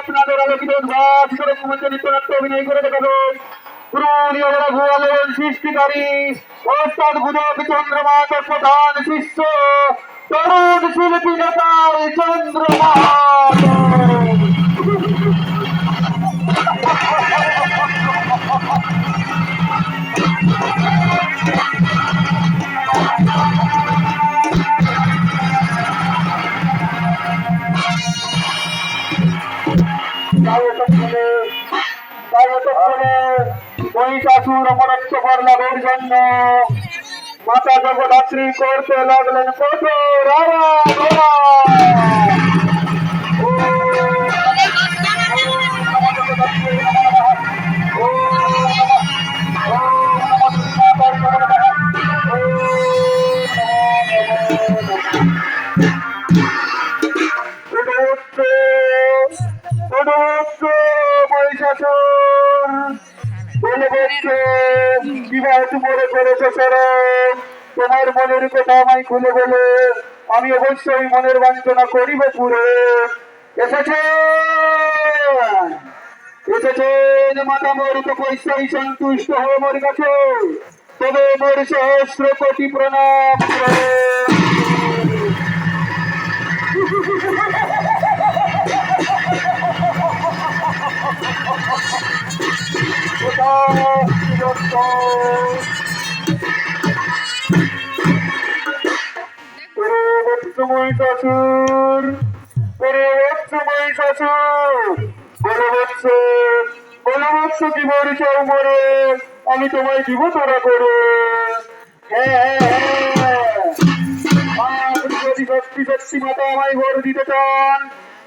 আপনাদের আলোকিত অভিনয় করে দেখাবেন সৃষ্টিকারী ওস্তাদ গুজব চন্দ্রমাতার প্রধান শিষ্য তরুণ শিল্পী নেতার চন্দ্রমা। মহিষাসুর অমরত্ব লাভের জন্য মাতা জগদ্ধাত্রী করতে লাগলেন কঠোর তোমার মনের কথা আমায় খুলে বলে আমি অবশ্যই মনের বাঞ্ছনা করিব পুরে। এসেছেন মাতা মোর তপস্যায় সন্তুষ্ট হয়ে মোর কাছে, তবে মোর সহস্র কোটি প্রণাম। মহিষাসুর বলবৎস কি মরিছ মরে আমি তোমায় দিব তোরা করে। আপনি যদি সত্যি সত্যি মাতা আমায় ভোর দিতে চান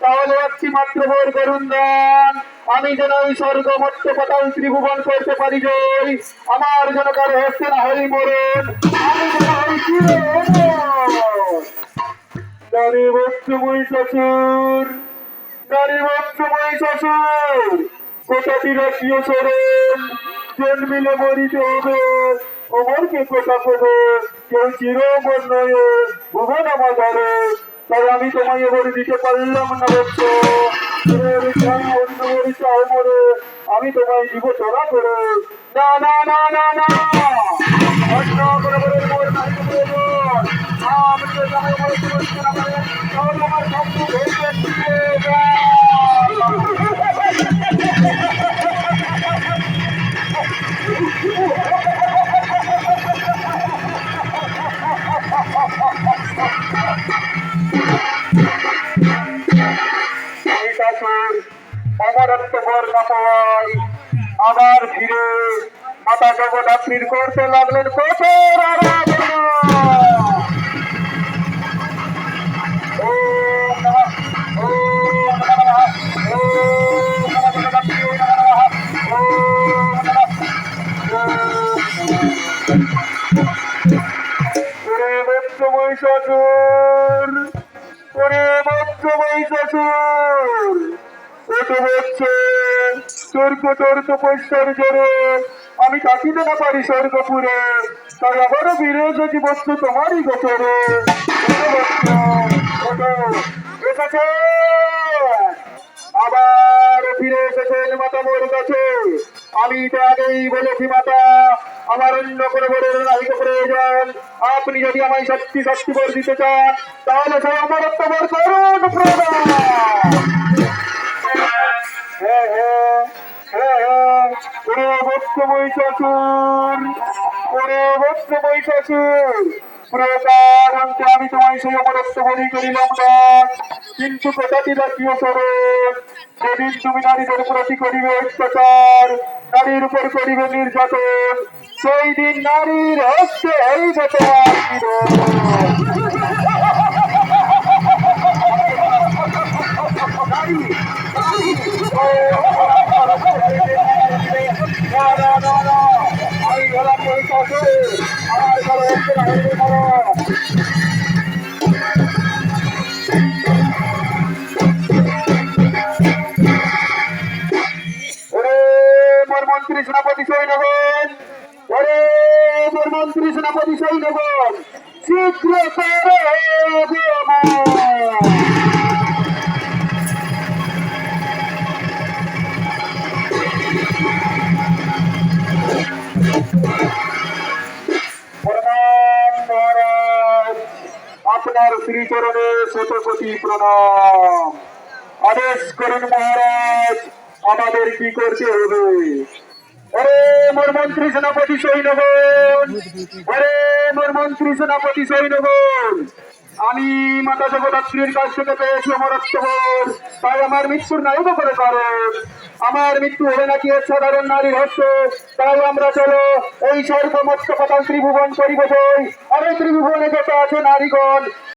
তাহলে একটি মাত্র ভোর করুন দান। আমি যেন ওই স্বর্গ মত্য পাতাল ত্রিভুবন করতে পারি জয়, আমার যেন কারো হস্তে না হই মরণ, আমি যেন হই নারী বৎস মহিষাসুর, নারী বৎস মহিষাসুর কোথাটি রাখিও সরণ, জন্মিলে মরিতে হবে অমরকে কথা করে, কেউ চিরমর নয় ভুবন আমার ধরে। তাই আমি তোমায় এবার দিতে পারলাম না বৎস, অন্য চাও মরে আমি তোমায় দিব তোরা করে। না না না না না অন্য করে বলে মোর নাই প্রয়োজন, আমি তো জানাই বলে তোমার শোনা করে তাহলে আমার শব্দ ভেঙে আবার ফিরে মাতা জগদ্ধাত্রীর করতে লাগলেন কঠোর আরাধনা। মহিষাসুর স্বর্গ তোর তপস্যার জোরে আমি থাকিতে না পারি স্বর্গপুরে, তাই আবারও ফিরে এসেছি বস্তু তোমারই গোচরে। এসেছে আবার ফিরে এসেছেন মাতা মোর কাছে, আমি তো আগেই বলেছি মাতা আমার অন্য করে বলে নাহিক প্রয়োজন, আপনি যদি আমায় সত্যি সত্যি বর দিতে চান তাহলে সে আমার তোমার করুন প্রদান। আমি তোমায় সেই অমরত্ব বলি করিলাম না, কিন্তু কথাটি রাখিও সরণ, যেদিন তুমি নারীদের প্রতি করিবে অত্যাচার, নারীর উপর করিবে নির্যাতন, সেই দিন নারীর হস্তে হইবে মন্ত্রী সেনাপতি সৈন্যগণ ওরে মোর মন্ত্রী সেনাপতি সৈন্যগণ, শীঘ্র করো আগমন। প্রণাম মহারাজ, আপনার শ্রীচরণে শতকোটি প্রণাম। আদেশ করুন মহারাজ, আমাদের কি করতে হবে? ওরে মোর মন্ত্রী সেনাপতি সৈন্যগণ, ওরে মোর মন্ত্রী সেনাপতি সৈন্যগণ, আমি মাতা জগদ্ধাত্রীর কাছ থেকে পেয়েছি অমরত্ব বর, তাই আমার মৃত্যুর নাই বা কোনো কারণ। আমার মৃত্যু হবে নাকি এক সাধারণ নারীর হস্তে, তাই আমরা চলো এই সর্বমত্ত পাতাল ত্রিভুবন করিব জয়। আরে ত্রিভুবনে যত আছে নারীগণ,